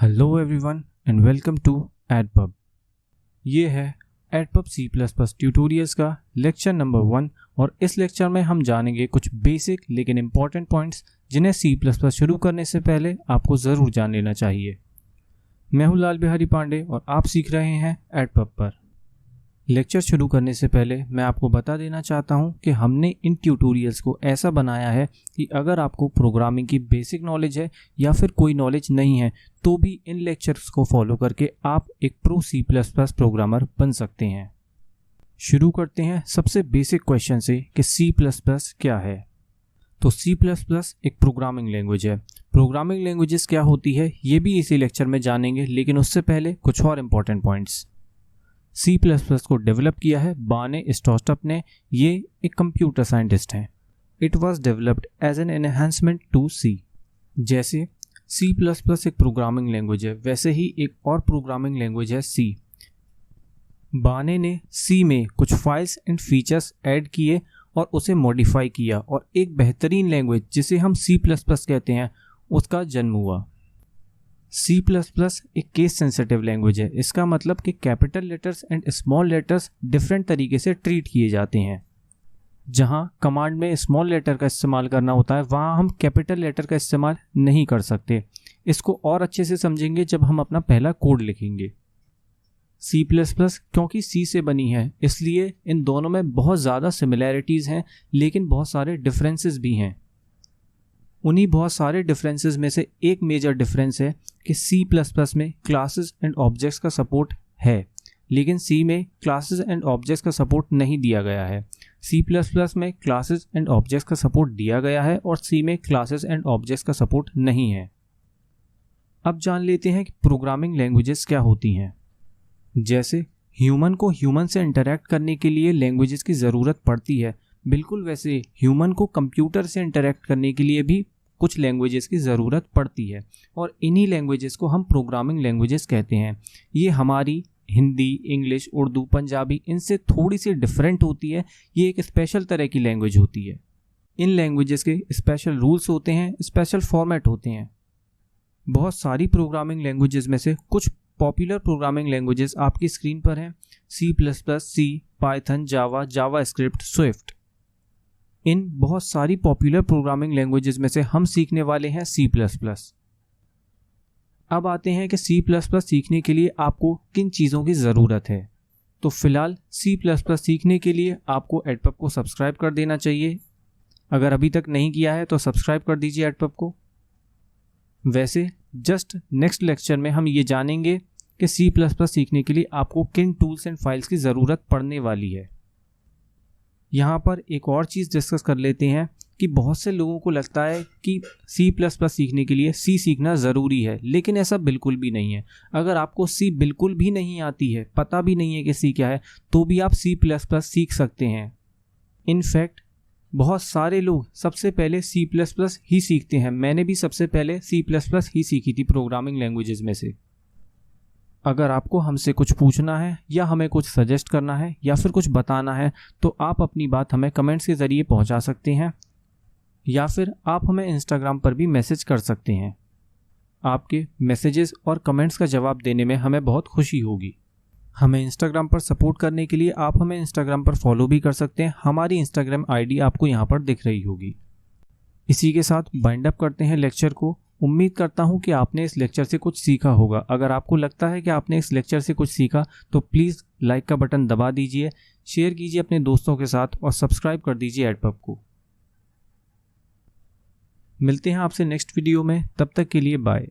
Hello everyone and welcome to Edpub. ये है Edpub C++ tutorials का लेक्चर नंबर 1 और इस लेक्चर में हम जानेंगे कुछ बेसिक लेकिन इम्पॉर्टेंट पॉइंट्स जिन्हें C++ शुरू करने से पहले आपको ज़रूर जान लेना चाहिए। मैं हूँ लाल बिहारी पांडे और आप सीख रहे हैं एडपब पर। लेक्चर शुरू करने से पहले मैं आपको बता देना चाहता हूं कि हमने इन ट्यूटोरियल्स को ऐसा बनाया है कि अगर आपको प्रोग्रामिंग की बेसिक नॉलेज है या फिर कोई नॉलेज नहीं है तो भी इन लेक्चर्स को फॉलो करके आप एक प्रो C++ प्रोग्रामर बन सकते हैं। शुरू करते हैं सबसे बेसिक क्वेश्चन से कि C++ क्या है। तो C++ एक प्रोग्रामिंग लैंग्वेज है। प्रोग्रामिंग लैंग्वेजेस क्या होती है ये भी इसी लेक्चर में जानेंगे, लेकिन उससे पहले कुछ और इम्पोर्टेंट पॉइंट्स। C++ को डेवलप किया है बाने स्टोस्टप ने। ये एक कंप्यूटर साइंटिस्ट हैं। It was developed as an enhancement to C। जैसे C++ एक प्रोग्रामिंग लैंग्वेज है, वैसे ही एक और प्रोग्रामिंग लैंग्वेज है C। बाने ने C में कुछ फाइल्स एंड फीचर्स ऐड किए और उसे मॉडिफाई किया और एक बेहतरीन लैंग्वेज जिसे हम C++ कहते हैं उसका जन्म हुआ। C++ एक केस सेंसिटिव लैंग्वेज है। इसका मतलब कि capital letters and small letters different तरीके से ट्रीट किए जाते हैं। जहां कमांड में स्मॉल लेटर का इस्तेमाल करना होता है वहां हम कैपिटल लेटर का इस्तेमाल नहीं कर सकते। इसको और अच्छे से समझेंगे जब हम अपना पहला कोड लिखेंगे। C++ क्योंकि C से बनी है इसलिए इन दोनों में बहुत ज़्यादा सिमिलैरिटीज़ हैं, लेकिन बहुत सारे डिफरेंसेस भी हैं। उन्हीं बहुत सारे डिफरेंसेस में से एक मेजर डिफरेंस है कि C++ में क्लासेस एंड ऑब्जेक्ट्स का सपोर्ट है, लेकिन C में क्लासेस एंड ऑब्जेक्ट्स का सपोर्ट नहीं दिया गया है। C++ में क्लासेस एंड ऑब्जेक्ट्स का सपोर्ट दिया गया है और C में क्लासेस एंड ऑब्जेक्ट्स का सपोर्ट नहीं है। अब जान लेते हैं कि प्रोग्रामिंग लैंग्वेजेस क्या होती हैं। जैसे ह्यूमन को ह्यूमन से इंटरैक्ट करने के लिए लैंग्वेजेस की ज़रूरत पड़ती है, बिल्कुल वैसे ह्यूमन को कंप्यूटर से इंटरैक्ट करने के लिए भी कुछ लैंग्वेजेस की ज़रूरत पड़ती है और इन्हीं लैंग्वेजेस को हम प्रोग्रामिंग लैंग्वेजेस कहते हैं। ये हमारी हिंदी, इंग्लिश, उर्दू, पंजाबी इनसे थोड़ी सी डिफरेंट होती है। ये एक स्पेशल तरह की लैंग्वेज होती है। इन लैंग्वेजेस के स्पेशल रूल्स होते हैं, स्पेशल फॉर्मेट होते हैं। बहुत सारी प्रोग्रामिंग लैंग्वेजेस में से कुछ पॉपुलर प्रोग्रामिंग लैंग्वेजेस आपकी स्क्रीन पर हैं। C++, C, पाइथन, जावा, जावास्क्रिप्ट, स्विफ्ट। इन बहुत सारी पॉपुलर प्रोग्रामिंग लैंग्वेजेस में से हम सीखने वाले हैं C++। अब आते हैं कि C++ सीखने के लिए आपको किन चीज़ों की ज़रूरत है। तो फिलहाल C++ सीखने के लिए आपको एडपब को सब्सक्राइब कर देना चाहिए। अगर अभी तक नहीं किया है तो सब्सक्राइब कर दीजिए एडपब को। वैसे जस्ट नेक्स्ट लेक्चर में हम ये जानेंगे कि C++ सीखने के लिए आपको किन टूल्स एंड फाइल्स की ज़रूरत पड़ने वाली है। यहाँ पर एक और चीज़ डिस्कस कर लेते हैं कि बहुत से लोगों को लगता है कि C++ सीखने के लिए C सीखना ज़रूरी है, लेकिन ऐसा बिल्कुल भी नहीं है। अगर आपको C बिल्कुल भी नहीं आती है, पता भी नहीं है कि C क्या है, तो भी आप C++ सीख सकते हैं। इनफैक्ट बहुत सारे लोग सबसे पहले C++ ही सीखते हैं। मैंने भी सबसे पहले C++ ही सीखी थी प्रोग्रामिंग लैंग्वेजेस में से। अगर आपको हमसे कुछ पूछना है या हमें कुछ सजेस्ट करना है या फिर कुछ बताना है तो आप अपनी बात हमें कमेंट्स के ज़रिए पहुंचा सकते हैं या फिर आप हमें इंस्टाग्राम पर भी मैसेज कर सकते हैं। आपके मैसेजेस और कमेंट्स का जवाब देने में हमें बहुत खुशी होगी। हमें इंस्टाग्राम पर सपोर्ट करने के लिए आप हमें इंस्टाग्राम पर फॉलो भी कर सकते हैं। हमारी इंस्टाग्राम आईडी आपको यहाँ पर दिख रही होगी। इसी के साथ बाइंड अप करते हैं लेक्चर को। उम्मीद करता हूँ कि आपने इस लेक्चर से कुछ सीखा होगा। अगर आपको लगता है कि आपने इस लेक्चर से कुछ सीखा तो प्लीज़ लाइक का बटन दबा दीजिए, शेयर कीजिए अपने दोस्तों के साथ और सब्सक्राइब कर दीजिए एडपब को। मिलते हैं आपसे नेक्स्ट वीडियो में, तब तक के लिए बाय।